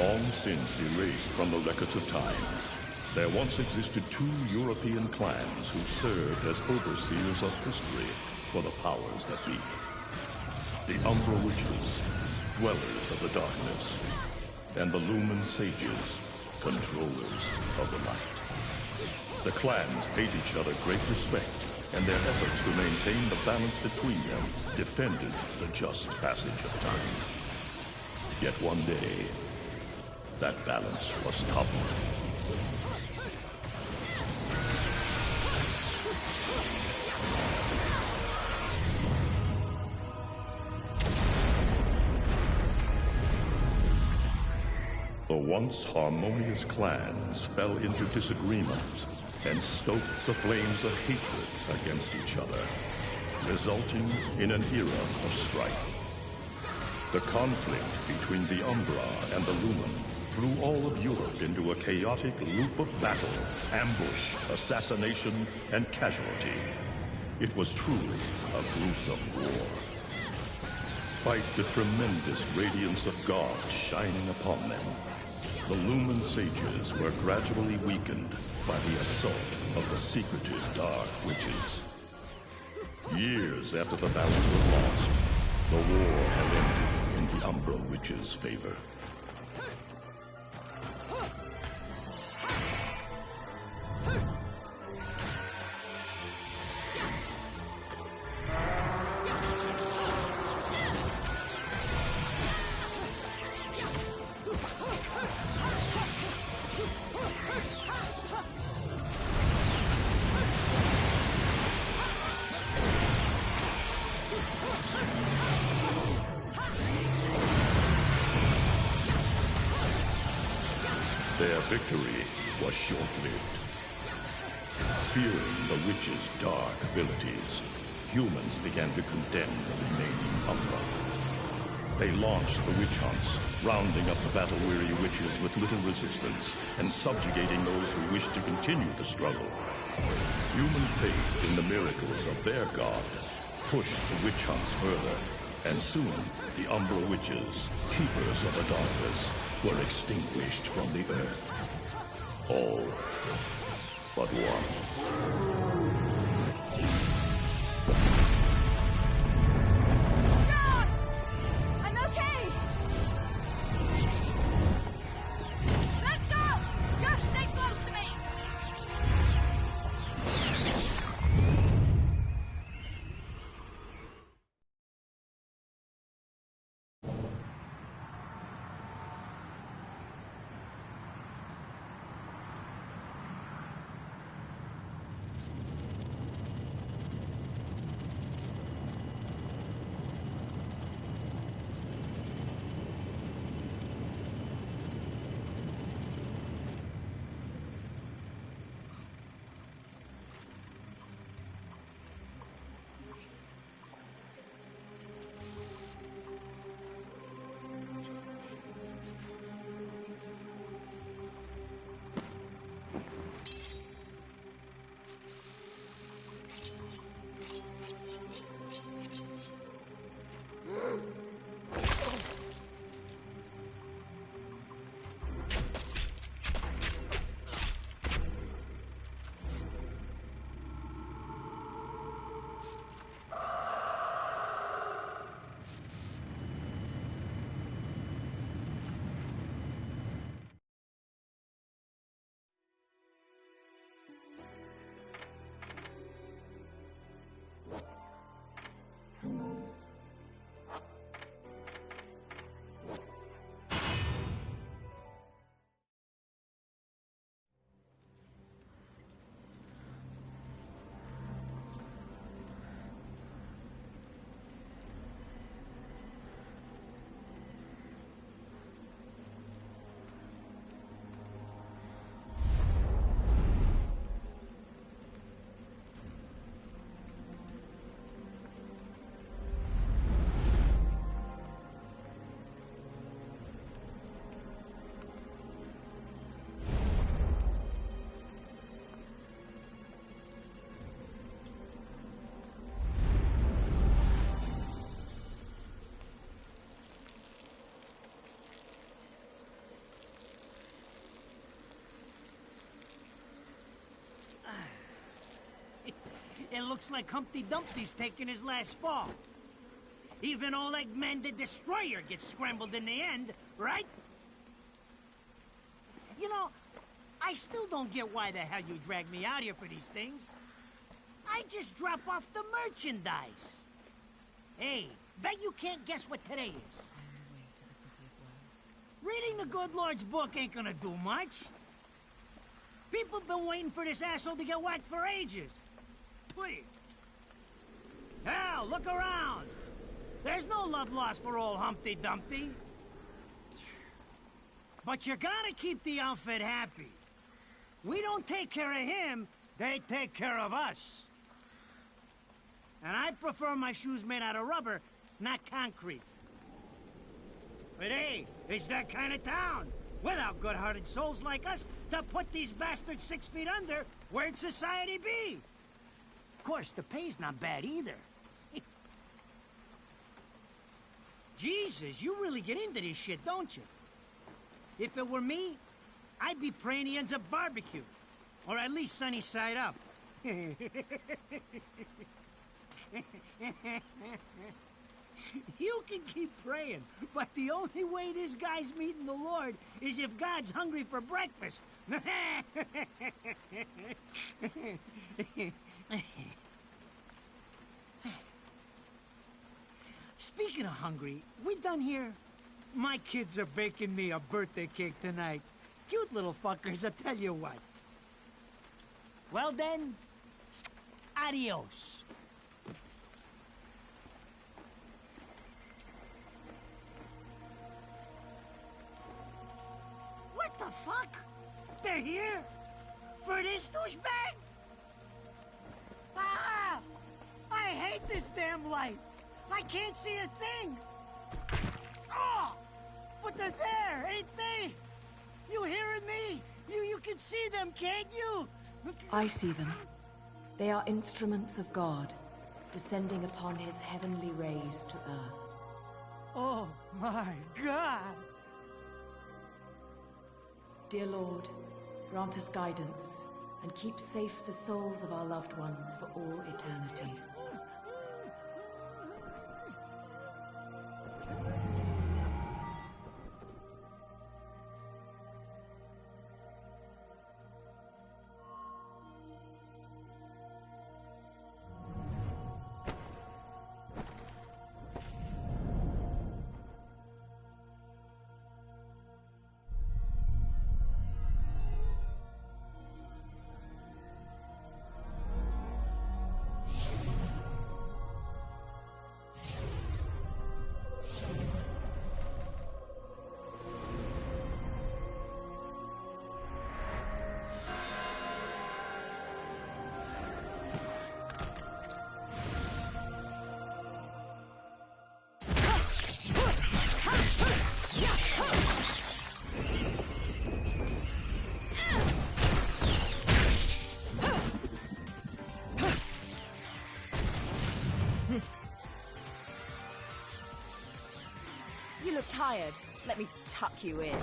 Long since erased from the records of time, there once existed two European clans who served as overseers of history for the powers that be. The Umbra Witches, dwellers of the darkness, and the Lumen Sages, controllers of the light. The clans paid each other great respect, and their efforts to maintain the balance between them defended the just passage of time. Yet one day, that balance was toppled. The once harmonious clans fell into disagreement and stoked the flames of hatred against each other, resulting in an era of strife. The conflict between the Umbra and the Lumen threw all of Europe into a chaotic loop of battle, ambush, assassination, and casualty. It was truly a gruesome war. Despite the tremendous radiance of God shining upon them, the Lumen Sages were gradually weakened by the assault of the secretive Dark Witches. Years after the balance was lost, the war had ended in the Umbra Witches' favor. Their victory was short-lived. Fearing the witches' dark abilities, humans began to condemn the remaining Umbra. They launched the witch hunts, rounding up the battle-weary witches with little resistance and subjugating those who wished to continue the struggle. Human faith in the miracles of their god pushed the witch hunts further, and soon the Umbra Witches, keepers of the darkness, were extinguished from the earth. All but one. John! I'm okay! Let's go! Just stay close to me! It looks like Humpty Dumpty's taking his last fall. Even old Eggman the Destroyer gets scrambled in the end, right? You know, I still don't get why the hell you dragged me out here for these things. I just drop off the merchandise. Hey, bet you can't guess what today is. Reading the good Lord's book ain't gonna do much. People have been waiting for this asshole to get whacked for ages. Please. Hell, look around. There's no love lost for old Humpty Dumpty. But you gotta keep the outfit happy. We don't take care of him, they take care of us. And I prefer my shoes made out of rubber, not concrete. But hey, it's that kind of town. Without good-hearted souls like us to put these bastards 6 feet under, where'd society be? Of course, the pay's not bad either. Jesus, you really get into this shit, don't you? If it were me, I'd be praying he ends up barbecued. Or at least sunny side up. You can keep praying, but the only way this guy's meeting the Lord is if God's hungry for breakfast. Speaking of hungry, we done here? My kids are baking me a birthday cake tonight. Cute little fuckers, I tell you what. Well then, adios. What the fuck? They're here? For this douchebag? Ah! I hate this damn light. I can't see a thing. Oh! But they're there, ain't they? You hearing me? You can see them, can't you? I see them. They are instruments of God, descending upon his heavenly rays to earth. Oh my God! Dear Lord, grant us guidance, and keep safe the souls of our loved ones for all eternity. You look tired. Let me tuck you in.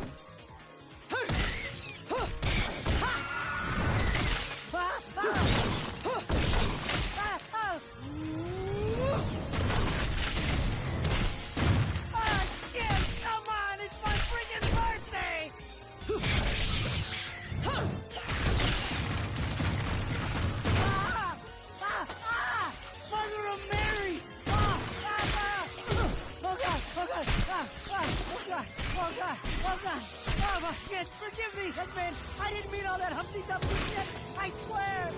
Oh, shit! Forgive me, Eggman! I didn't mean all that Humpty Dumpty shit! I swear!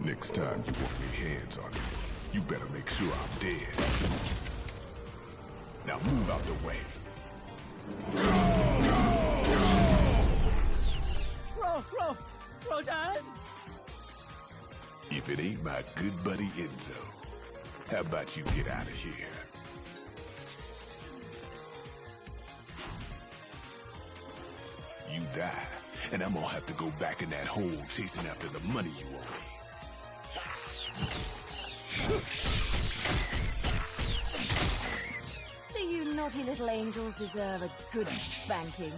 Next time you want your hands on me, you better make sure I'm dead. Now move out the way. Rodan? If it ain't my good buddy Enzo, how about you get out of here? You die, and I'm gonna have to go back in that hole chasing after the money you owe me. naughty little angels deserve a good spanking.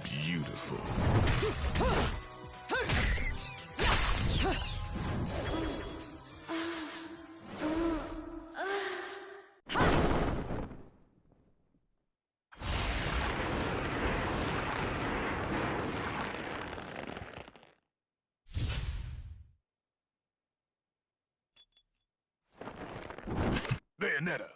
Beautiful. Bayonetta.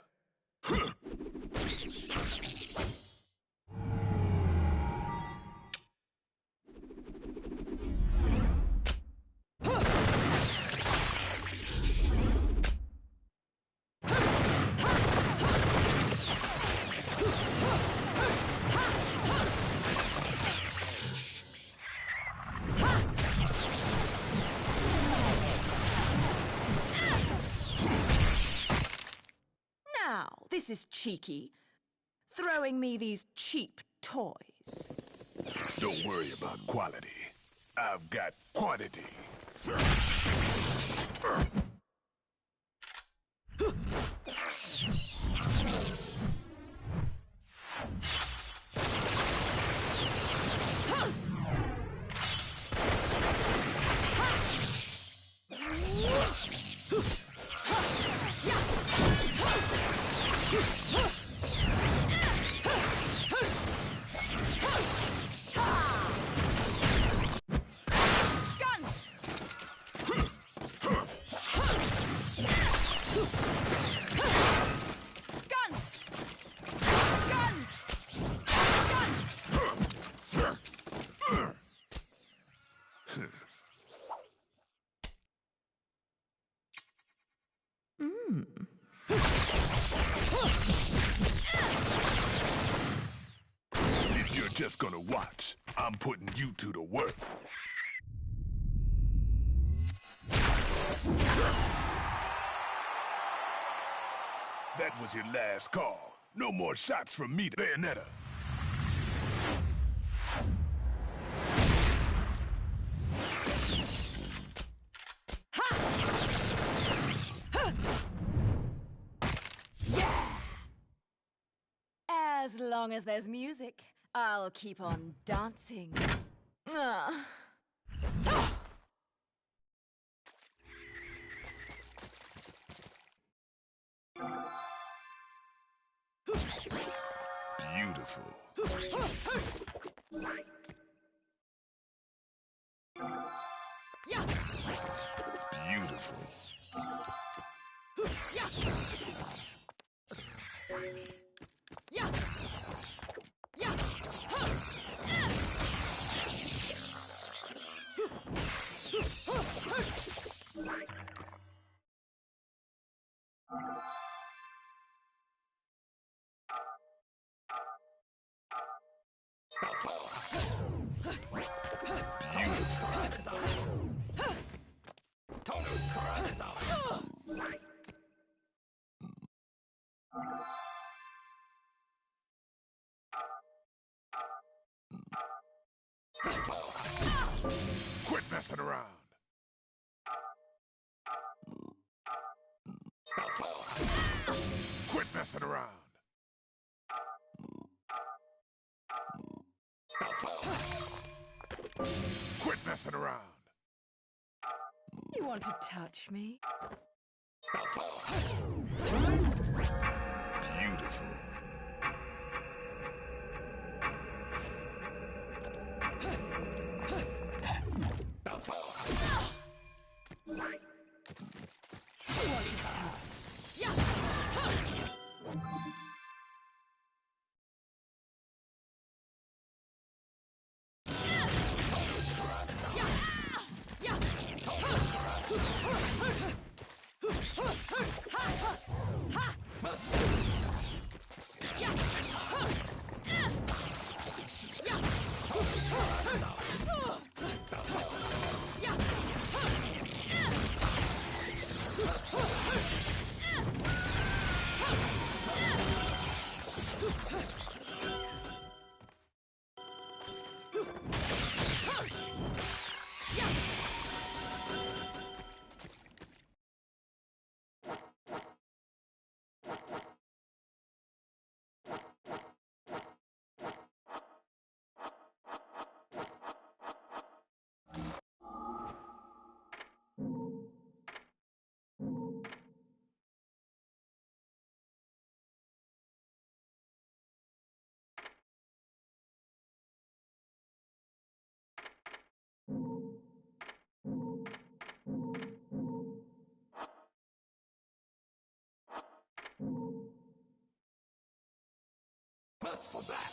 Now, this is cheeky. Throwing me these cheap toys. Don't worry about quality. I've got quantity. If you're just gonna watch, I'm putting you to the work. That was your last call. No more shots from me to Bayonetta. As long as there's music, I'll keep on dancing. Beautiful. Yeah. Beautiful. Yeah. Yeah. Yeah. Quit messing around. Quit messing around. Quit messing around. You want to touch me? Beautiful. Muscle back.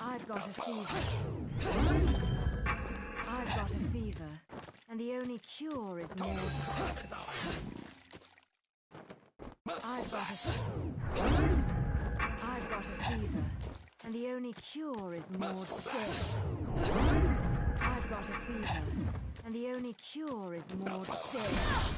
I've got a fever. I've got a fever, and the only cure is more. I've got a fever, and the only cure is more death. I've got a fever, and the only cure is more death.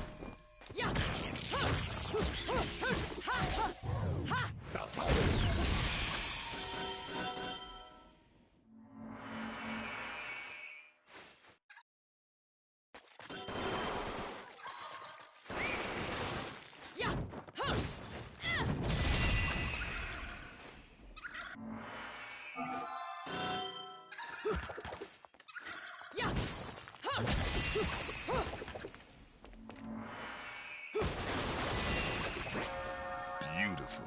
Beautiful.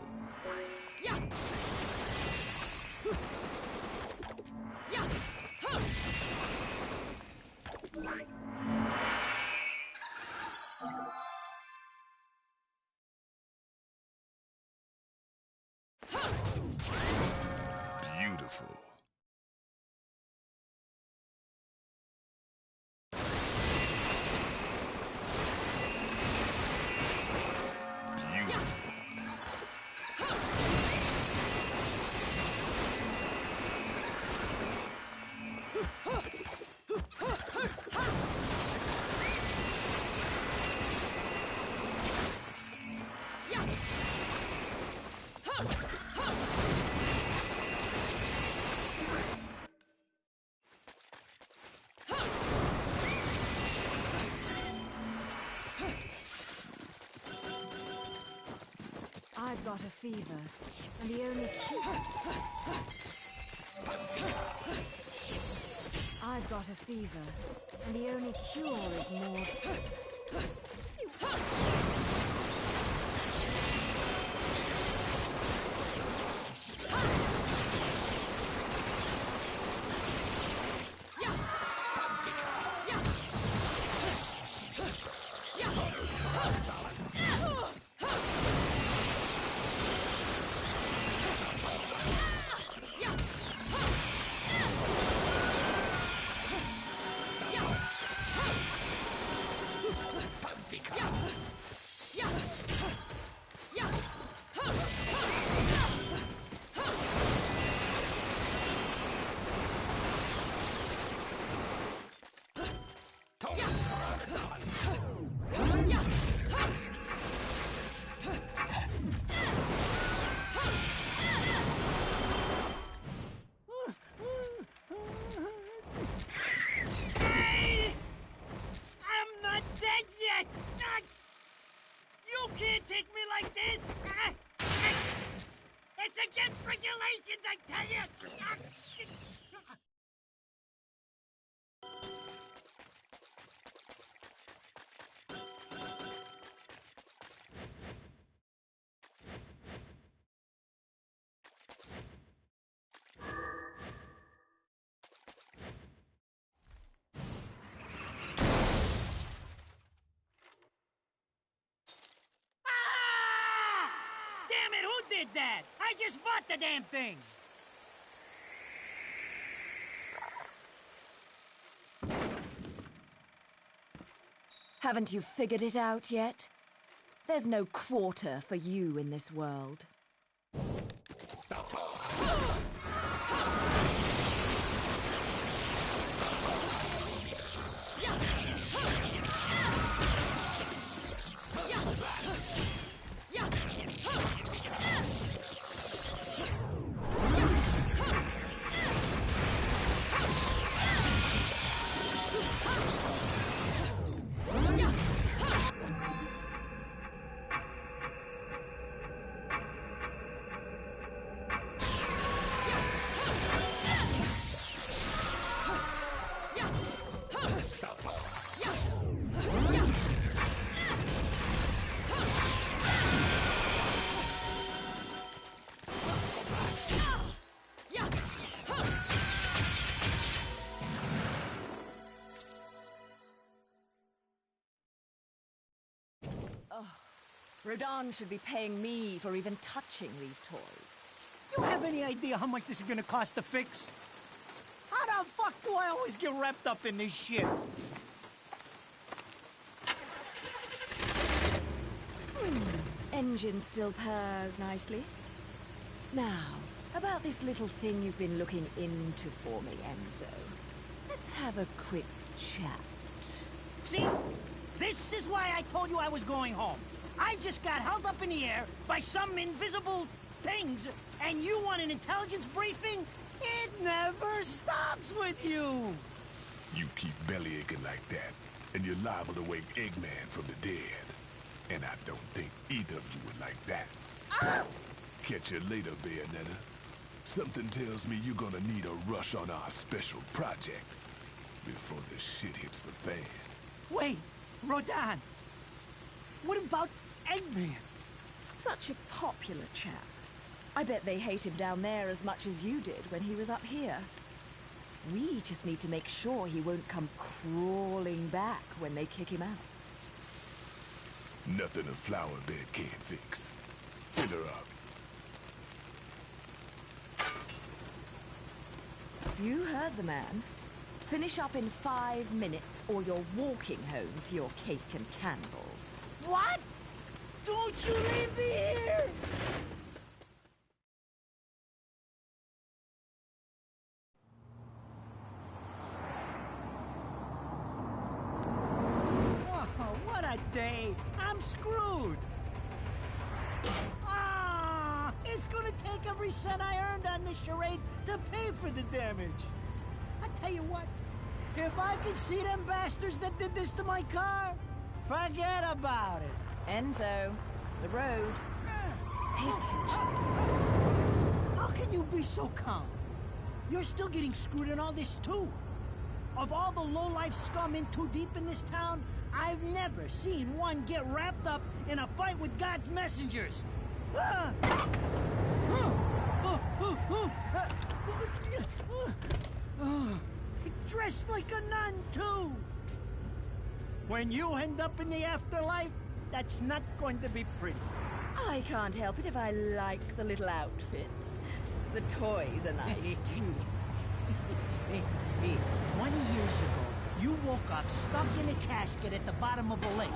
Beautiful. I've got a fever, and the only cure... I've got a fever, and the only cure is more... can't take me like this! It's against regulations, I tell you! Damn it, who did that? I just bought the damn thing! Haven't you figured it out yet? There's no quarter for you in this world. Rodan should be paying me for even touching these toys. You have any idea how much this is gonna cost to fix? How the fuck do I always get wrapped up in this shit? Engine still purrs nicely. Now, about this little thing you've been looking into for me, Enzo. Let's have a quick chat. See? This is why I told you I was going home. I just got held up in the air by some invisible things, and you want an intelligence briefing? It never stops with you! You keep bellyaching like that, and you're liable to wake Eggman from the dead. And I don't think either of you would like that. Ah! Catch you later, Bayonetta. Something tells me you're gonna need a rush on our special project before this shit hits the fan. Wait, Rodan. What about Eggman? Such a popular chap. I bet they hate him down there as much as you did when he was up here. We just need to make sure he won't come crawling back when they kick him out. Nothing a flower bed can't fix. Fill her up. You heard the man. Finish up in 5 minutes or you're walking home to your cake and candles. What? Don't you leave me here! Oh, what a day! I'm screwed! Ah! It's gonna take every cent I earned on this charade to pay for the damage. I tell you what, if I could see them bastards that did this to my car, forget about it. Enzo, the road. Pay attention. How can you be so calm? You're still getting screwed in all this too. Of all the low-life scum in too deep in this town, I've never seen one get wrapped up in a fight with God's messengers. Dressed like a nun, too. When you end up in the afterlife, that's not going to be pretty. I can't help it if I like the little outfits. The toys are nice, too. Hey, 20 years ago, you woke up stuck in a casket at the bottom of a lake.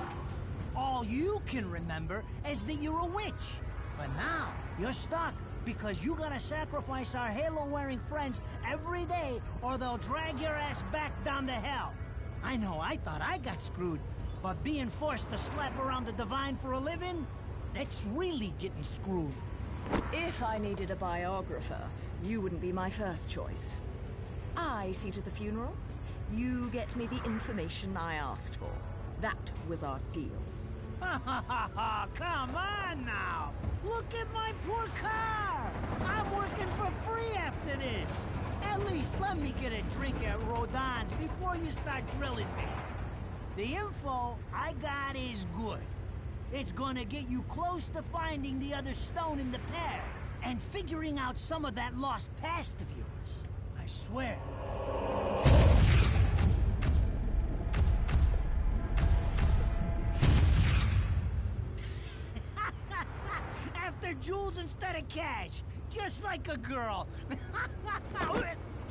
All you can remember is that you're a witch. But now, you're stuck because you gotta sacrifice our halo-wearing friends every day or they'll drag your ass back down to hell. I know, I thought I got screwed, but being forced to slap around the divine for a living, that's really getting screwed. If I needed a biographer, you wouldn't be my first choice. I see to the funeral. You get me the information I asked for. That was our deal. Come on now! Look at my poor car! I'm working for free after this! At least let me get a drink at Rodon's before you start drilling me. The info I got is good. It's gonna get you close to finding the other stone in the pair and figuring out some of that lost past of yours. I swear. their jewels instead of cash. Just like a girl.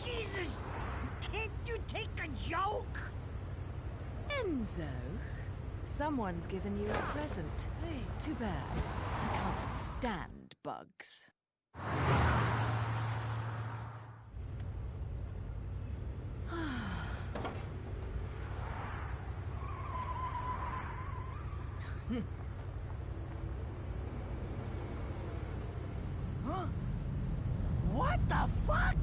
Jesus! Can't you take a joke? Enzo, someone's given you a present. Hey, too bad. I can't stand bugs. Huh? What the fuck?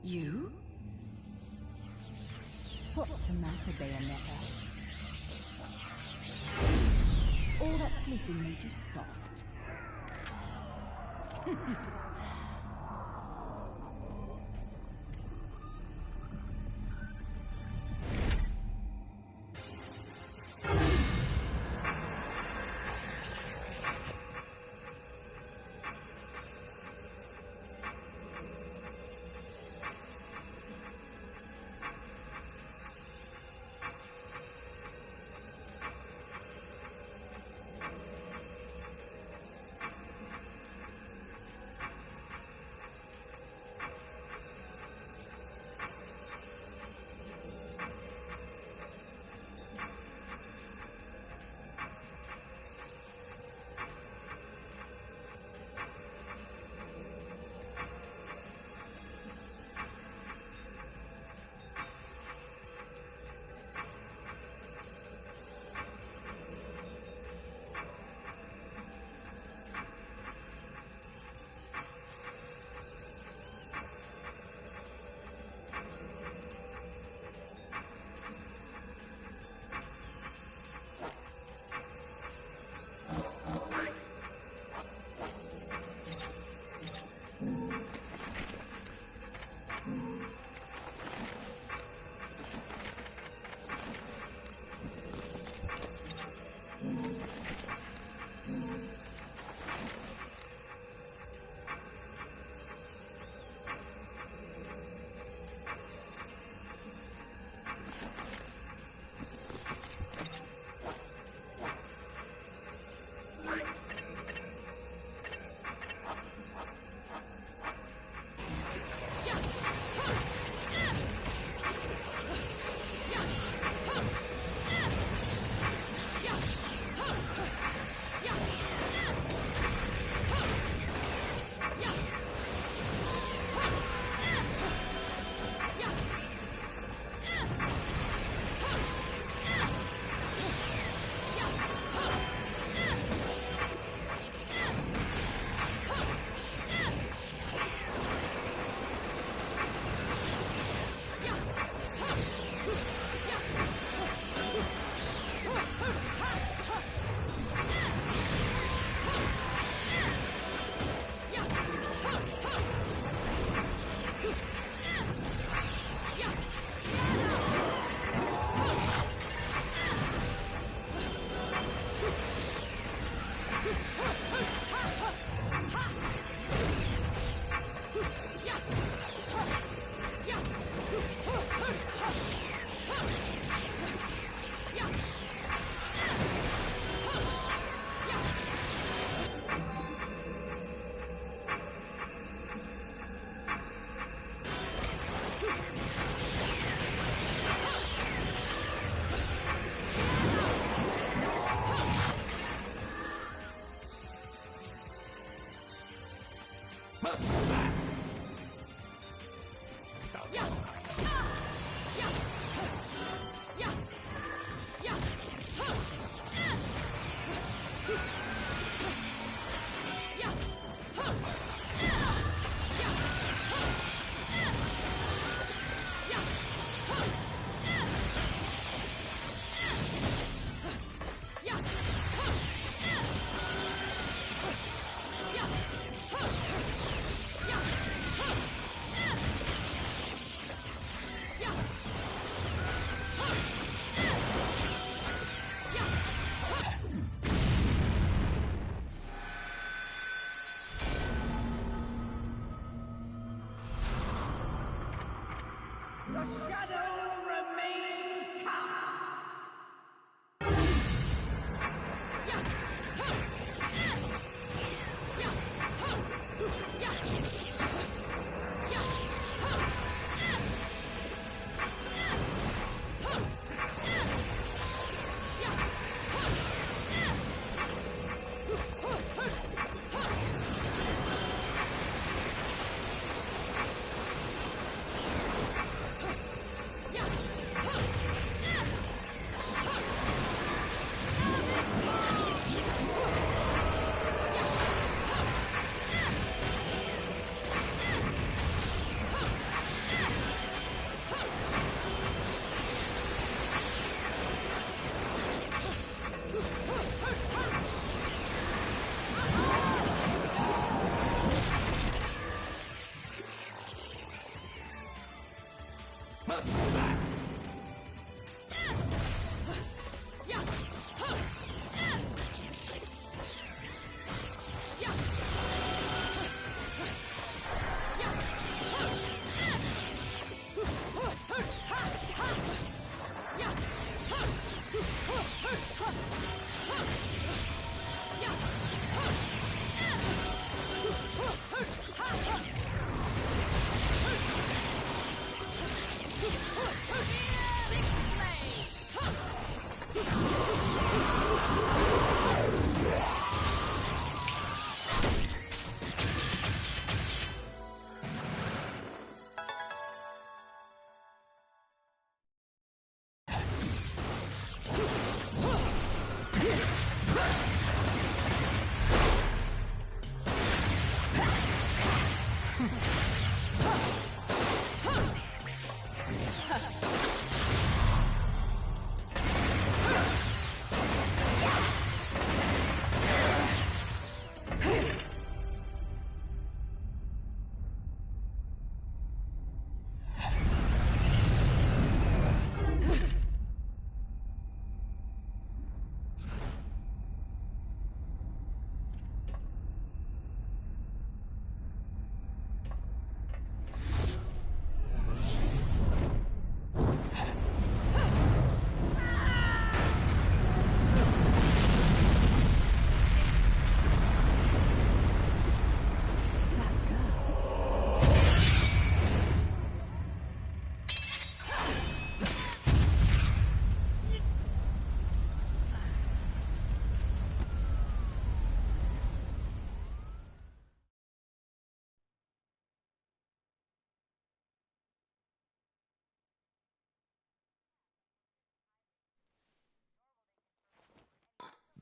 You? What's the matter, Bayonetta? All that sleeping made you soft.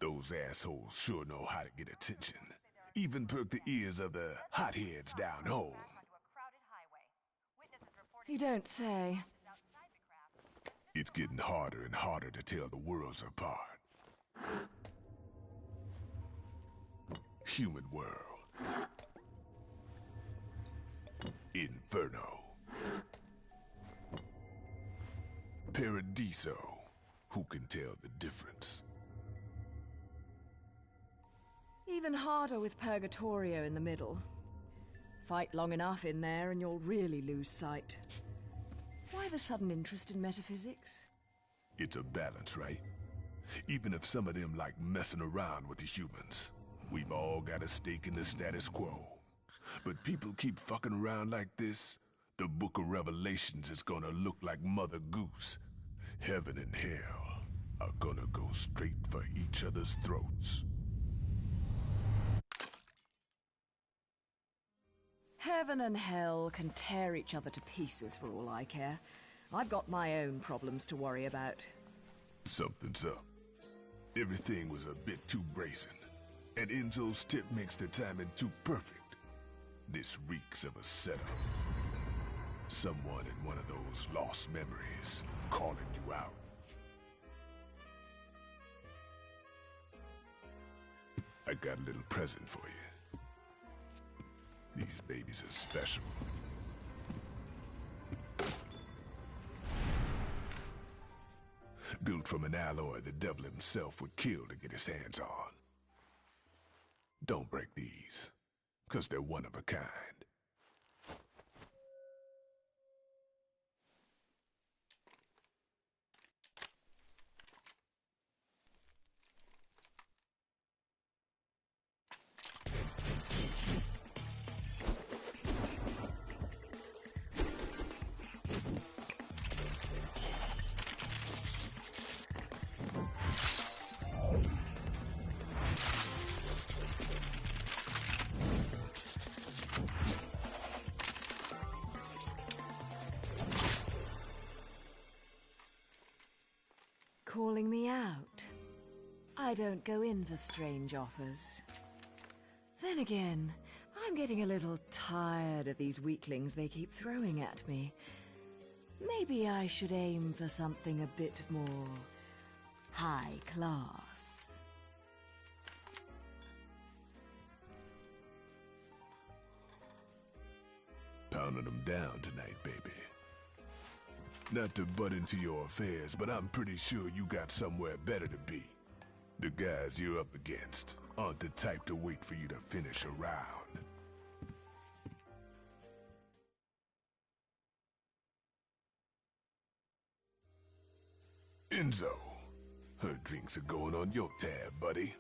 Those assholes sure know how to get attention. Even perk the ears of the hotheads down home. You don't say. It's getting harder and harder to tell the worlds apart. Human world. Inferno. Paradiso. Who can tell the difference? Even harder with Purgatorio in the middle. Fight long enough in there and you'll really lose sight. Why the sudden interest in metaphysics? It's a balance, right? Even if some of them like messing around with the humans, we've all got a stake in the status quo. But people keep fucking around like this, the Book of Revelations is gonna look like Mother Goose. Heaven and hell are gonna go straight for each other's throats. Heaven and hell can tear each other to pieces for all I care. I've got my own problems to worry about. Something's up. Everything was a bit too brazen, and Enzo's tip makes the timing too perfect. This reeks of a setup. Someone in one of those lost memories calling you out. I got a little present for you. These babies are special. Built from an alloy the devil himself would kill to get his hands on. Don't break these, 'cause they're one of a kind. calling me out. I don't go in for strange offers. Then again, I'm getting a little tired of these weaklings they keep throwing at me. Maybe I should aim for something a bit more high class. Pounding them down tonight, baby. Not to butt into your affairs, but I'm pretty sure you got somewhere better to be. The guys you're up against aren't the type to wait for you to finish a round. Enzo, her drinks are going on your tab, buddy.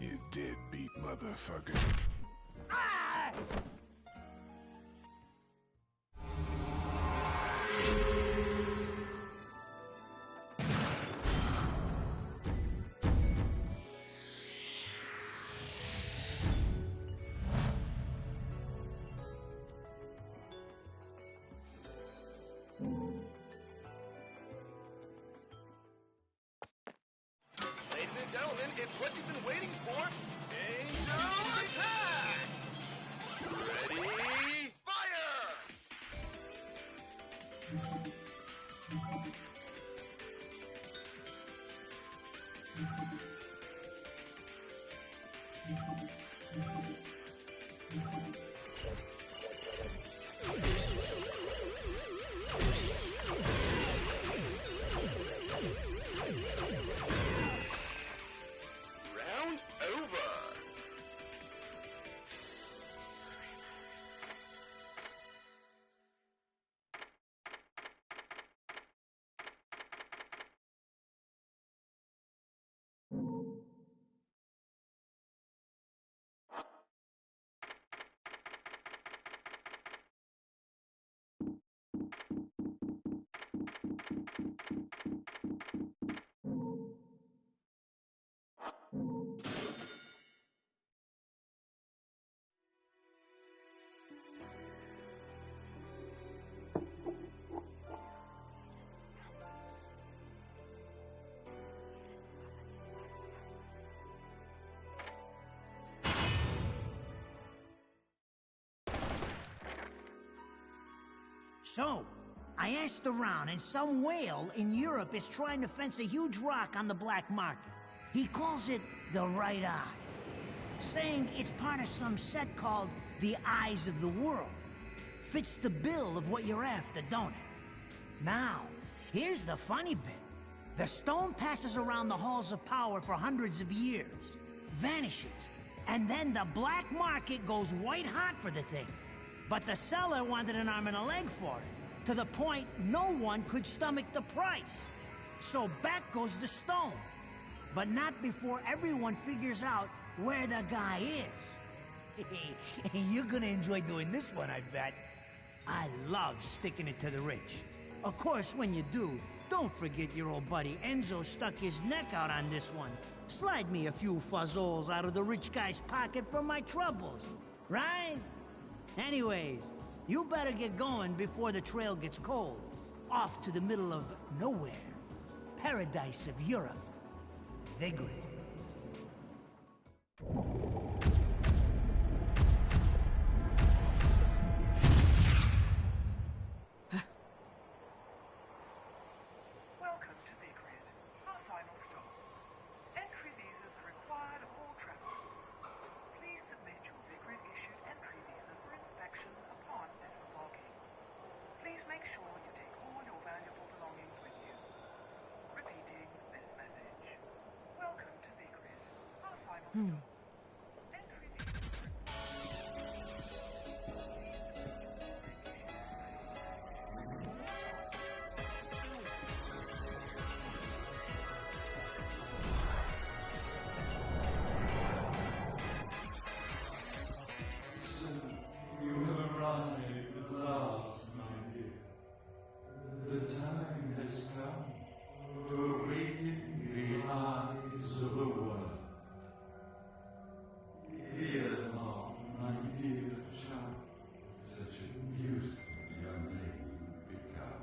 You deadbeat motherfucker. Ah! Ladies and gentlemen, it's what you've been waiting for. Angel attack! Ready, fire! Round over. So, I asked around, and some whale in Europe is trying to fence a huge rock on the black market. He calls it the Right Eye, saying it's part of some set called the Eyes of the World. Fits the bill of what you're after, don't it? Now, here's the funny bit. The stone passes around the halls of power for hundreds of years, vanishes, and then the black market goes white hot for the thing. But the seller wanted an arm and a leg for it, to the point no one could stomach the price. So back goes the stone. But not before everyone figures out where the guy is. You're gonna enjoy doing this one, I bet. I love sticking it to the rich. Of course, when you do, don't forget your old buddy Enzo stuck his neck out on this one. Slide me a few fuzzoles out of the rich guy's pocket for my troubles, right? Anyways, you better get going before the trail gets cold. Off to the middle of nowhere. Paradise of Europe. Vigrid. Welcome to Vigrid, our final stop. Entry visas are required of all travelers. Please submit your Vigrid-issued entry visa for inspection upon disembarking. Please make sure you take all your valuable belongings with you. Repeating this message. Welcome to Vigrid, our final stop. Entry visas are You have arrived at last, my dear. The time has come to awaken the eyes of the world. Here along, my dear child, such a beautiful young lady you've become.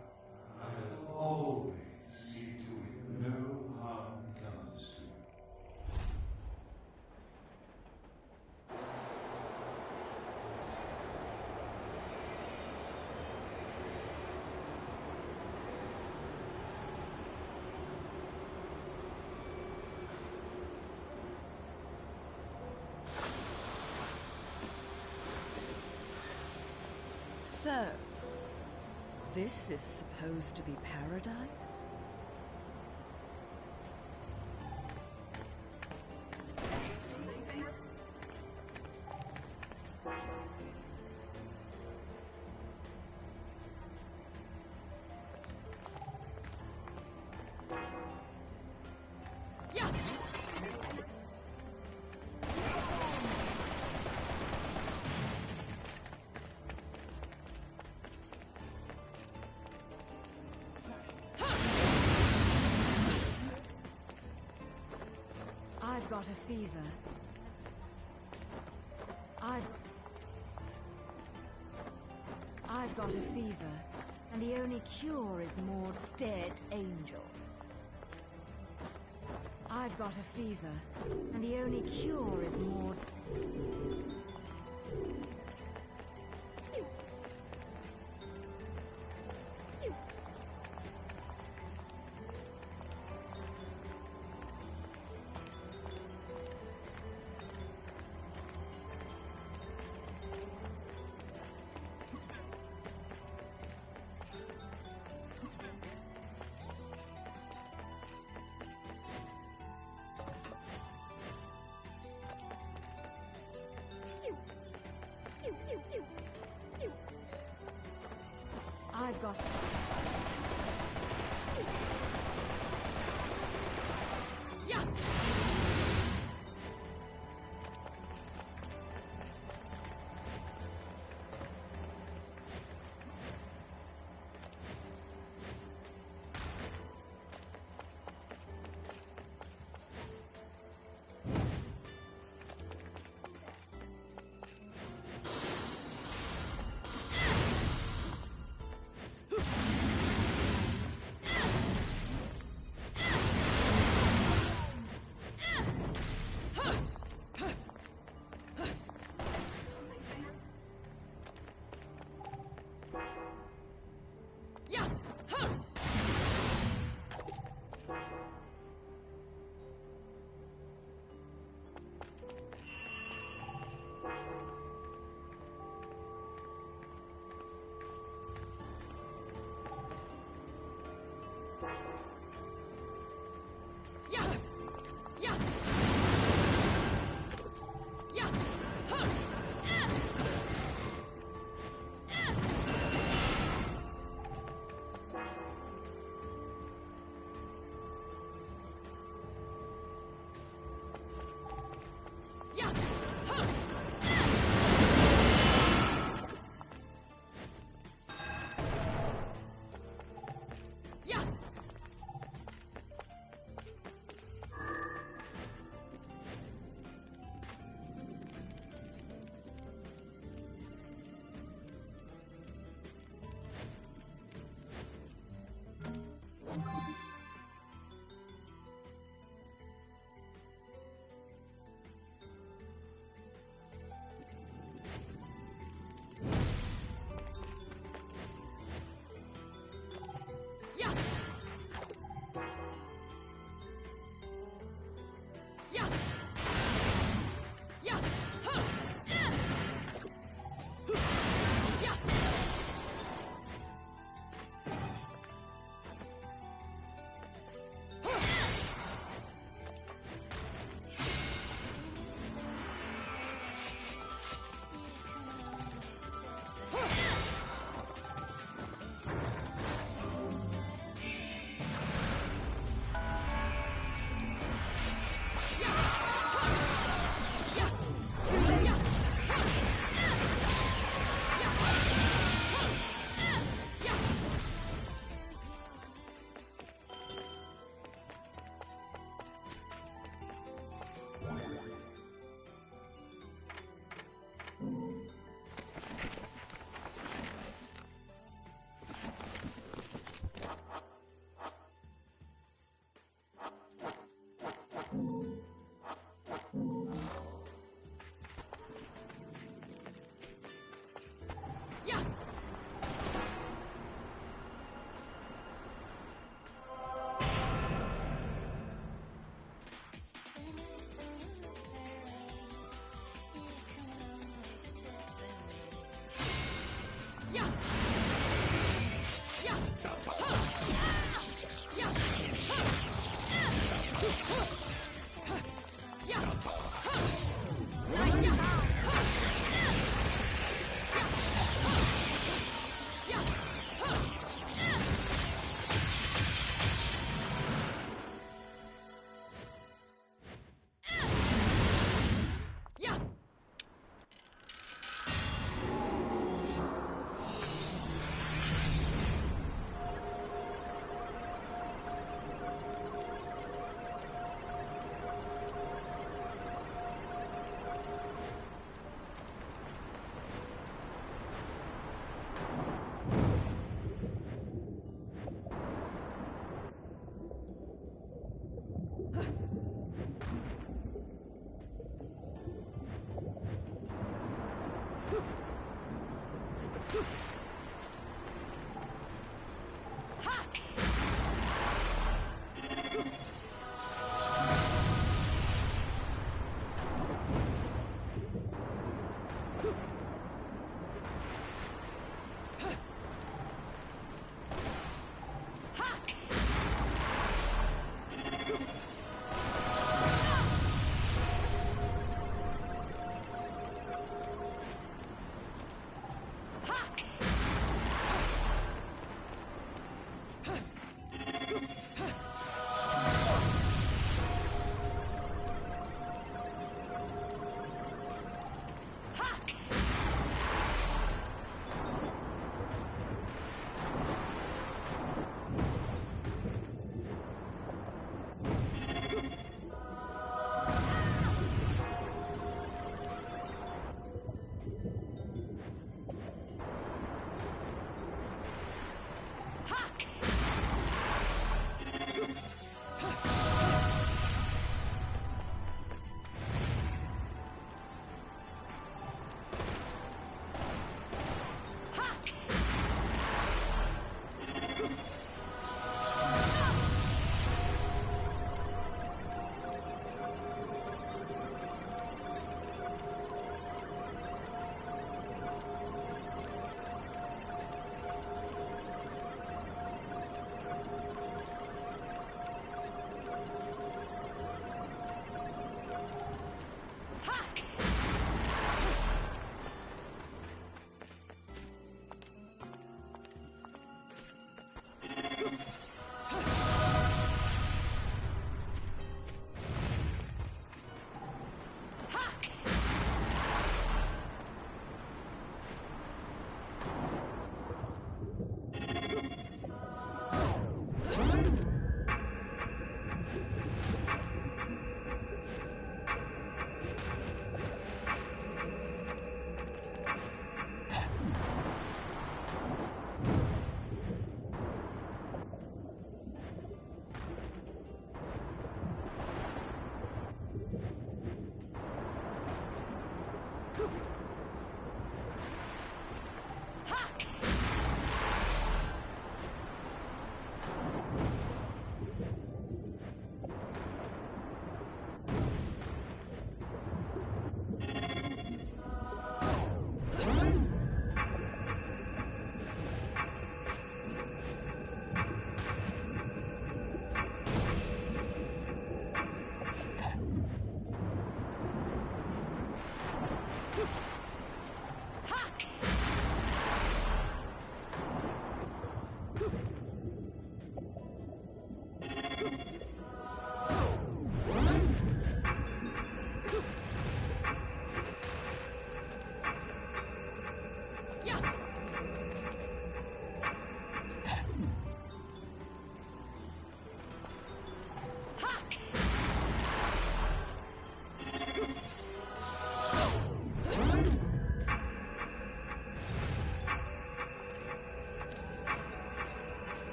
So, this is supposed to be paradise? I've got a fever. I've got a fever, and the only cure is more dead angels. I've got a fever, and the only cure is more... I've got... Yeah!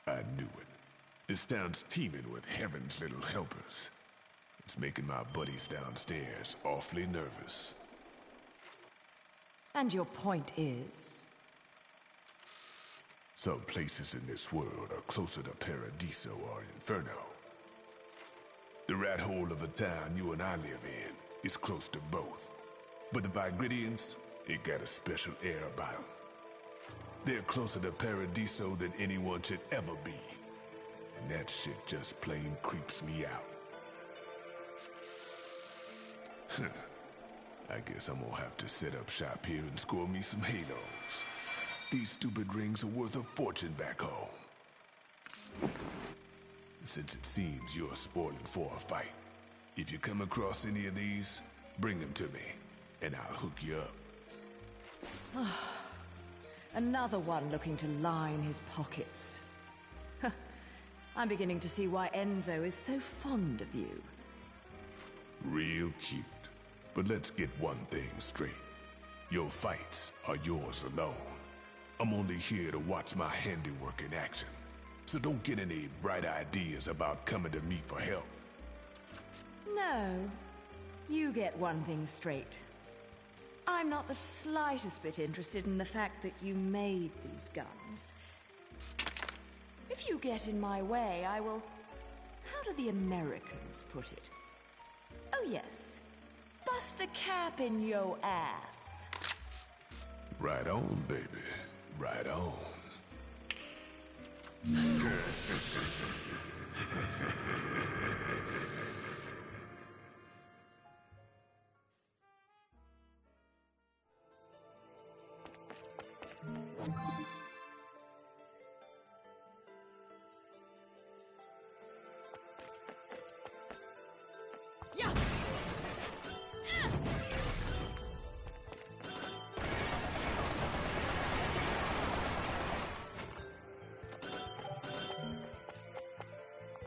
I knew it. This town's teeming with heaven's little helpers. It's making my buddies downstairs awfully nervous. And your point is? Some places in this world are closer to Paradiso or Inferno. The rat hole of the town you and I live in is close to both. But the Vigridians, it got a special air about them. They're closer to Paradiso than anyone should ever be. And that shit just plain creeps me out. I guess I'm gonna have to set up shop here and score me some halos. These stupid rings are worth a fortune back home. Since it seems you're spoiling for a fight, if you come across any of these, bring them to me, and I'll hook you up. Another one looking to line his pockets. I'm beginning to see why Enzo is so fond of you. Real cute. But let's get one thing straight. Your fights are yours alone. I'm only here to watch my handiwork in action. So don't get any bright ideas about coming to me for help. No. You get one thing straight. I'm not the slightest bit interested in the fact that you made these guns. If you get in my way, I will... How do the Americans put it? Oh yes. Bust a cap in yo ass. Right on, baby. Right on. Yeah!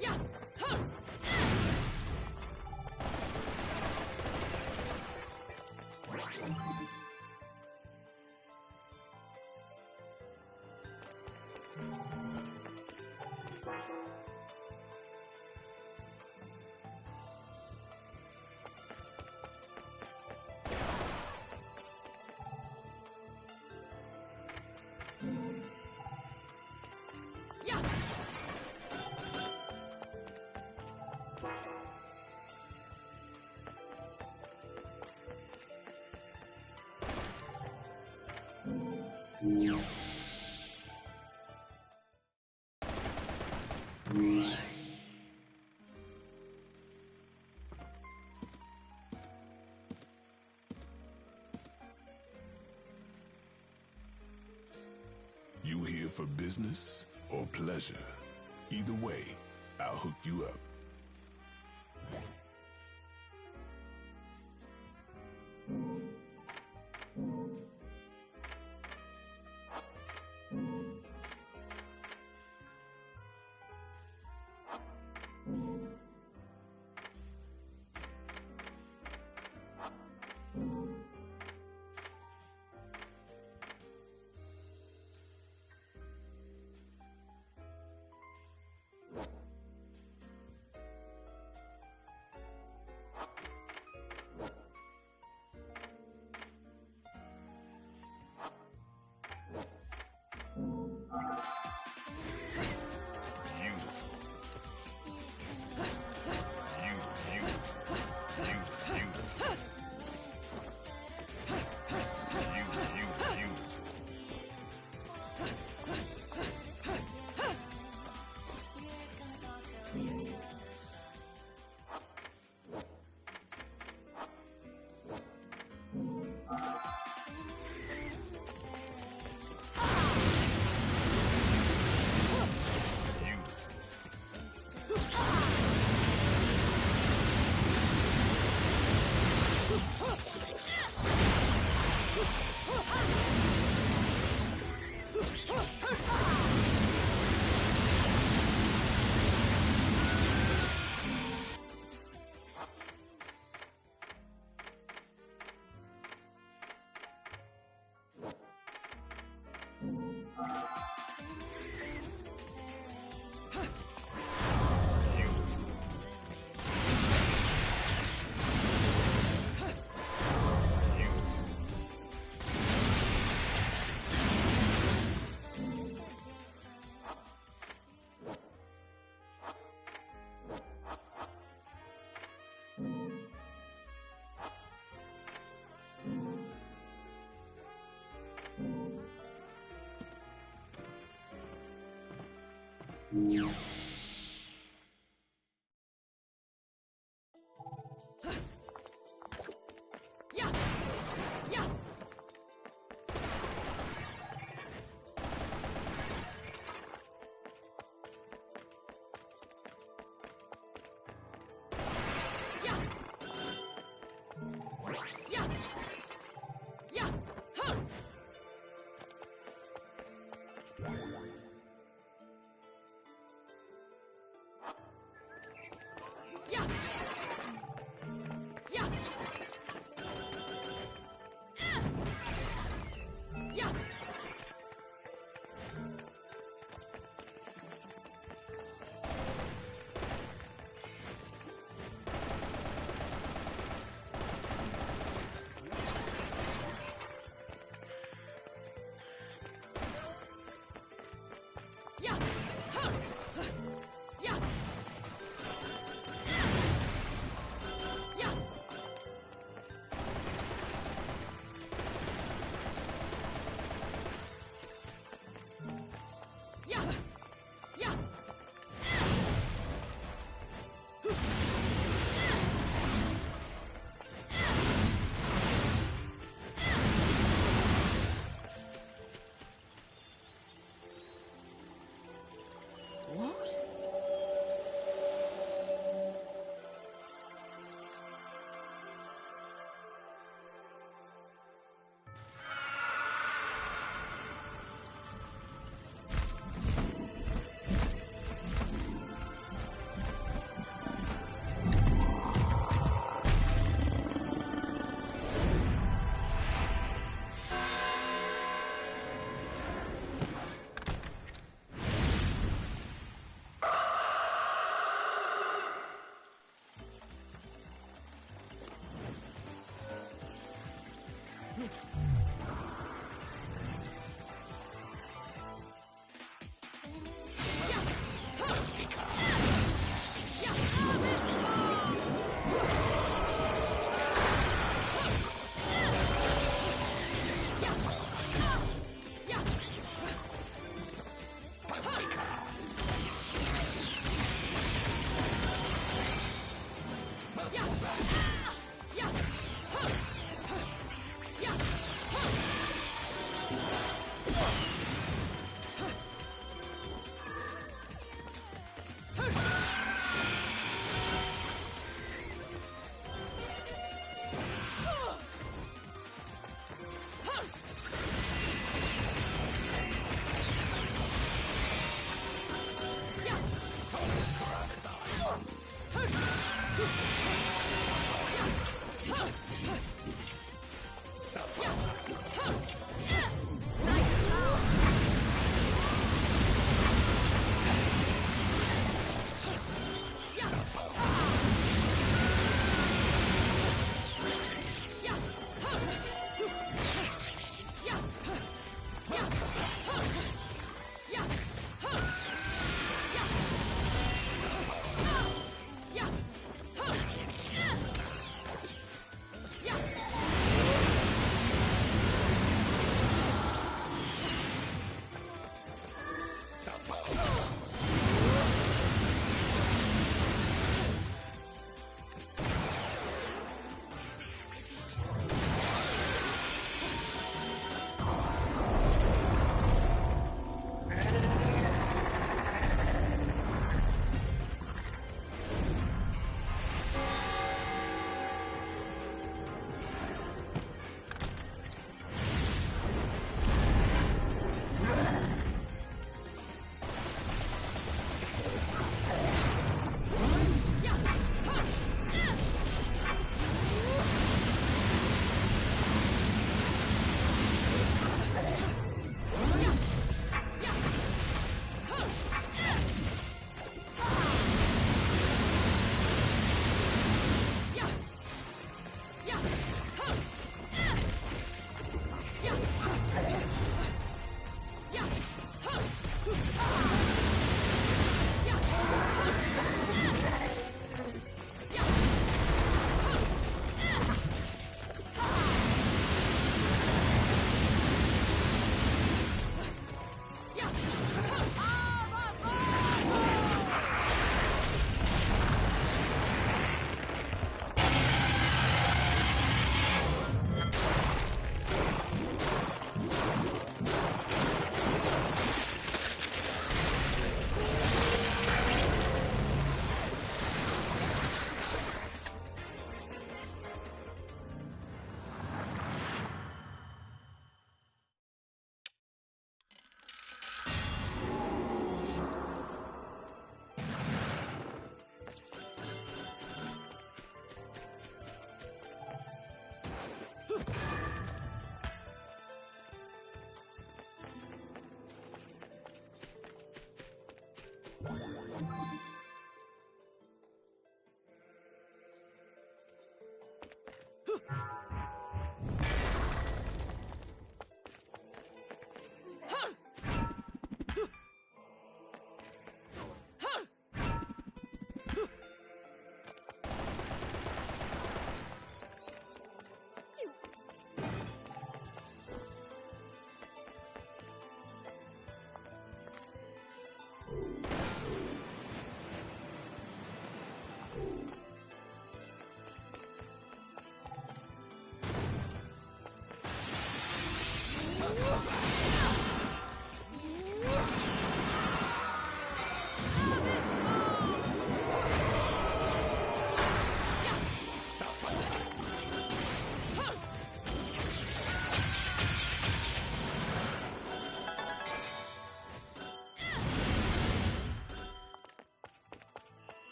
Yeah! Huh! Yeah! You here for business or pleasure? Either way, I'll hook you up. Yeah!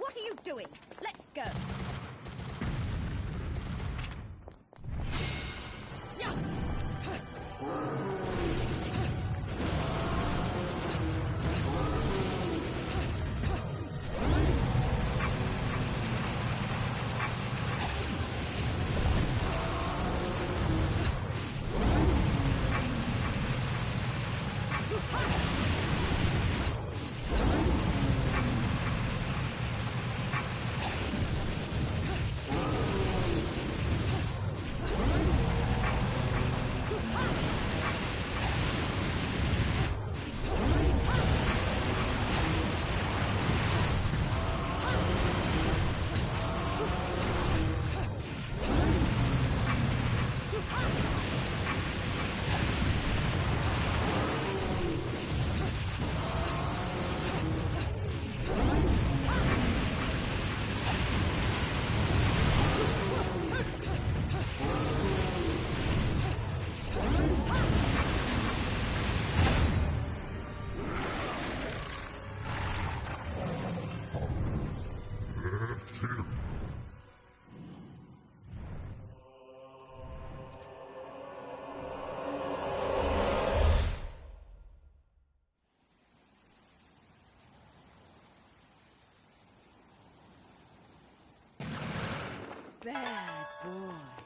What are you doing? Let's go. Bad boy.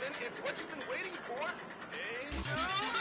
gentlemen, it's what you've been waiting for. Angel